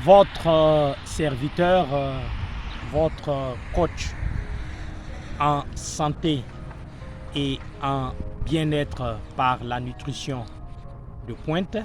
Votre serviteur, votre coach en santé et en bien-être par la nutrition de pointe,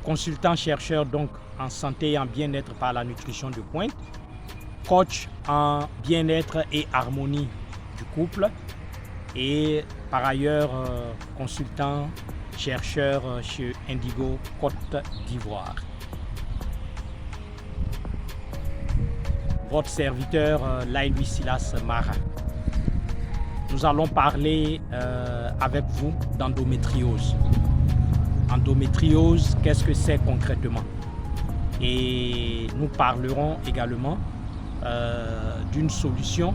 consultant chercheur donc en santé et en bien-être par la nutrition de pointe, coach en bien-être et harmonie du couple et par ailleurs consultant chercheur chez Indigo Côte d'Ivoire. Votre serviteur Laïlu Silas Mara. Nous allons parler avec vous d'endométriose. Endométriose, qu'est-ce que c'est concrètement? Et nous parlerons également d'une solution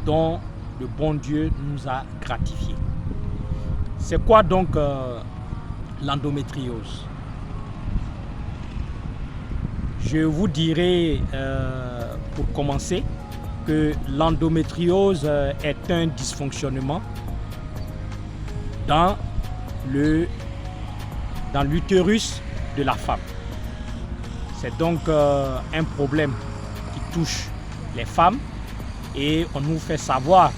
dont le bon Dieu nous a gratifié. C'est quoi donc l'endométriose? Je vous dirai pour commencer que l'endométriose est un dysfonctionnement dans l'utérus de la femme. C'est donc un problème qui touche les femmes et on nous fait savoir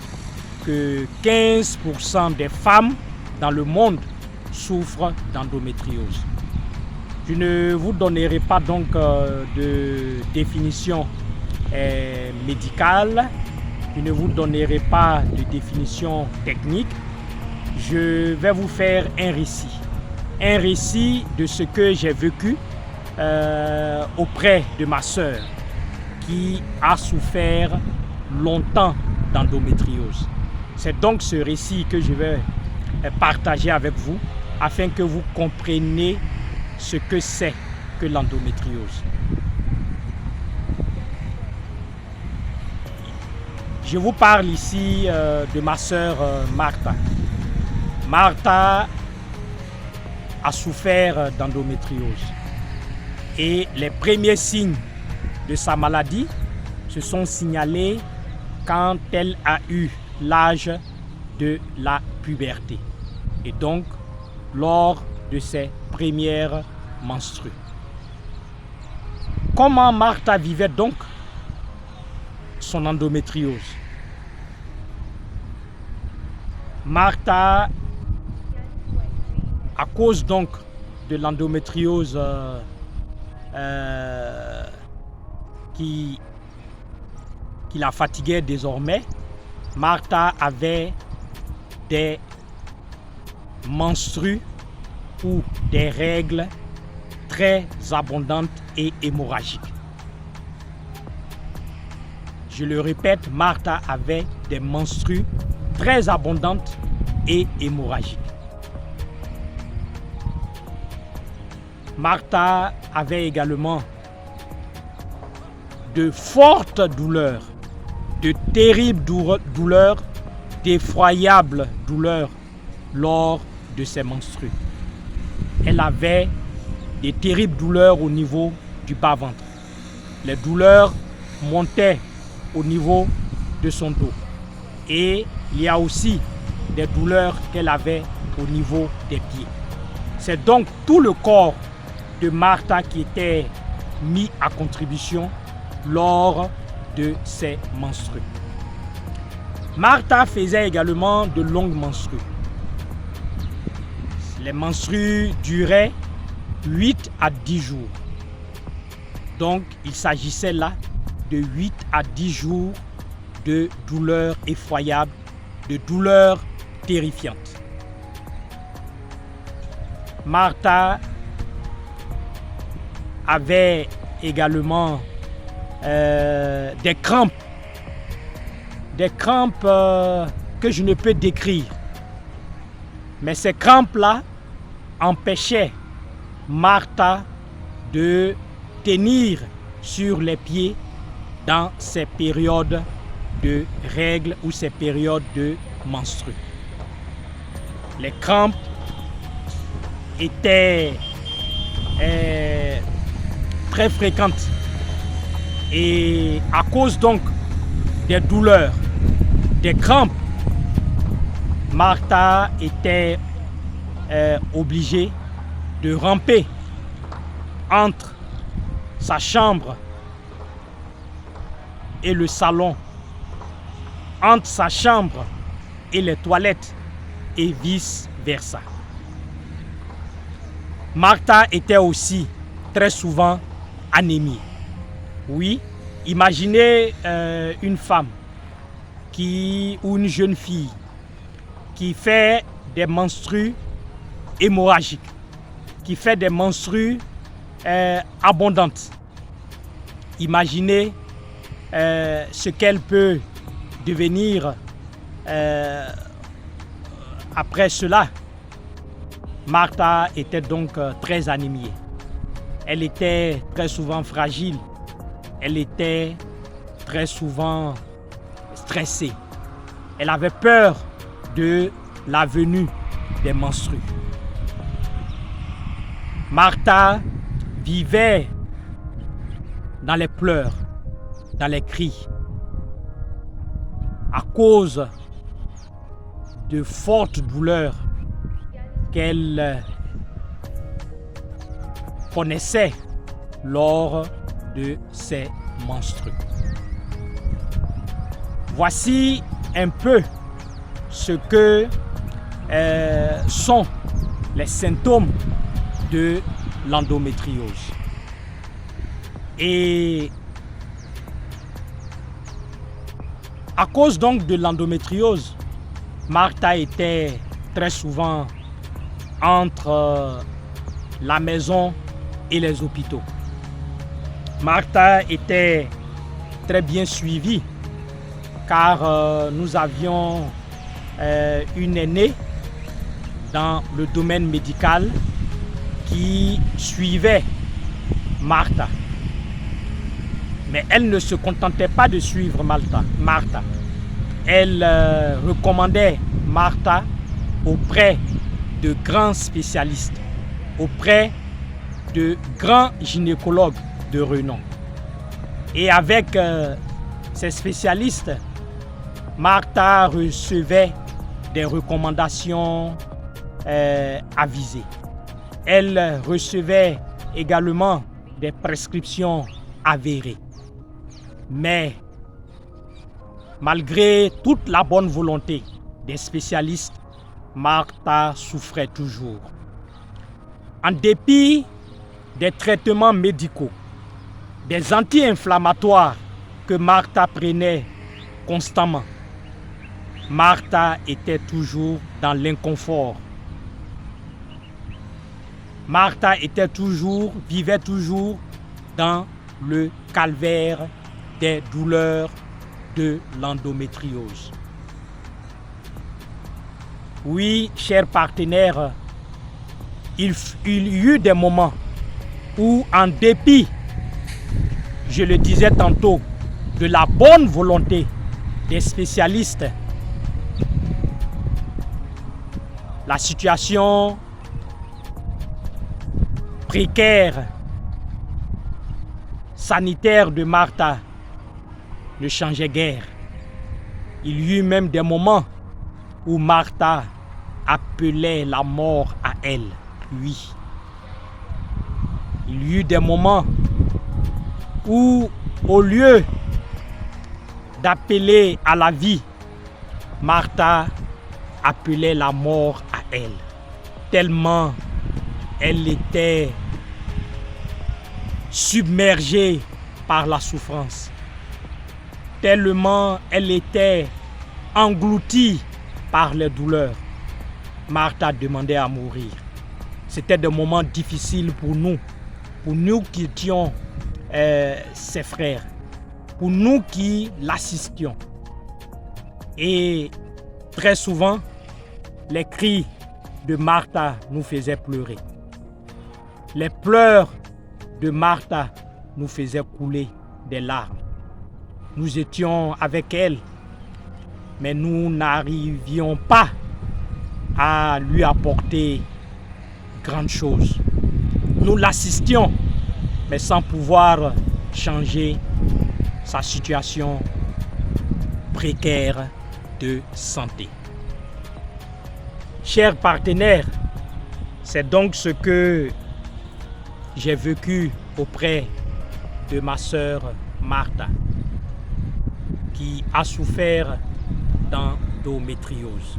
que 15% des femmes dans le monde souffrent d'endométriose. Je ne vous donnerai pas donc de définition médicale, je ne vous donnerai pas de définition technique. Je vais vous faire un récit de ce que j'ai vécu auprès de ma sœur qui a souffert longtemps d'endométriose. C'est donc ce récit que je vais partager avec vous afin que vous compreniez ce que c'est que l'endométriose. Je vous parle ici de ma sœur Martha. Martha a souffert d'endométriose et les premiers signes de sa maladie se sont signalés quand elle a eu l'âge de la puberté et donc lors de ses premières menstrues. Comment Martha vivait donc son endométriose? Martha, à cause donc de l'endométriose qui la fatiguait désormais, Martha avait des menstrues ou des règles très abondantes et hémorragiques. Je le répète, Martha avait des menstrues très abondantes et hémorragiques. Martha avait également de fortes douleurs, de terribles douleurs, d'effroyables douleurs lors de ses menstrues. Elle avait des terribles douleurs au niveau du bas-ventre. Les douleurs montaient au niveau de son dos. Et il y a aussi des douleurs qu'elle avait au niveau des pieds. C'est donc tout le corps de Martha qui était mis à contribution lors de ses menstrues. Martha faisait également de longues menstrues. Les menstrues duraient 8 à 10 jours. Donc, il s'agissait là de 8 à 10 jours de douleurs effroyables, de douleurs terrifiantes. Martha avait également des crampes que je ne peux décrire. Mais ces crampes-là empêchaient Martha de tenir sur les pieds dans ces périodes de règles ou ces périodes de menstrues. Les crampes étaient très fréquentes et à cause donc des douleurs, des crampes, Martha était obligée de ramper entre sa chambre et le salon, entre sa chambre et les toilettes et vice-versa. Martha était aussi très souvent anémie. Oui, imaginez une femme ou une jeune fille qui fait des menstrues hémorragiques, qui fait des menstrues abondantes. Imaginez ce qu'elle peut devenir après cela. Martha était donc très anémiée. Elle était très souvent fragile. Elle était très souvent stressée. Elle avait peur de la venue des menstrues. Martha vivait dans les pleurs, dans les cris, à cause de fortes douleurs qu'elle connaissait lors de ses menstrues. Voici un peu ce que sont les symptômes de l'endométriose. Et à cause donc de l'endométriose, Martha était très souvent entre la maison et les hôpitaux. Martha était très bien suivie car nous avions une aînée dans le domaine médical qui suivait Martha. Mais elle ne se contentait pas de suivre Martha. Elle recommandait Martha auprès de grands spécialistes, auprès de grands gynécologues de renom. Et avec ces spécialistes, Martha recevait des recommandations avisées. Elle recevait également des prescriptions avérées. Mais malgré toute la bonne volonté des spécialistes, Martha souffrait toujours. En dépit des traitements médicaux, des anti-inflammatoires que Martha prenait constamment, Martha était toujours dans l'inconfort. Martha vivait toujours dans le calvaire des douleurs de l'endométriose. Oui, chers partenaires, il y eut des moments où, en dépit, je le disais tantôt, de la bonne volonté des spécialistes, la situation précaire sanitaire de Martha ne changeait guère. Il y eut même des moments où Martha appelait la mort à elle. Oui. Il y eut des moments où, au lieu d'appeler à la vie, Martha appelait la mort à elle. Tellement elle était submergée par la souffrance. Tellement elle était engloutie par les douleurs. Martha demandait à mourir. C'était des moments difficiles pour nous qui étions ses frères, pour nous qui l'assistions. Et très souvent, les cris de Martha nous faisaient pleurer. Les pleurs de Martha nous faisaient couler des larmes. Nous étions avec elle, mais nous n'arrivions pas à lui apporter grande chose. Nous l'assistions, mais sans pouvoir changer sa situation précaire de santé. Chers partenaires, c'est donc ce que j'ai vécu auprès de ma sœur Martha, qui a souffert d'endométriose.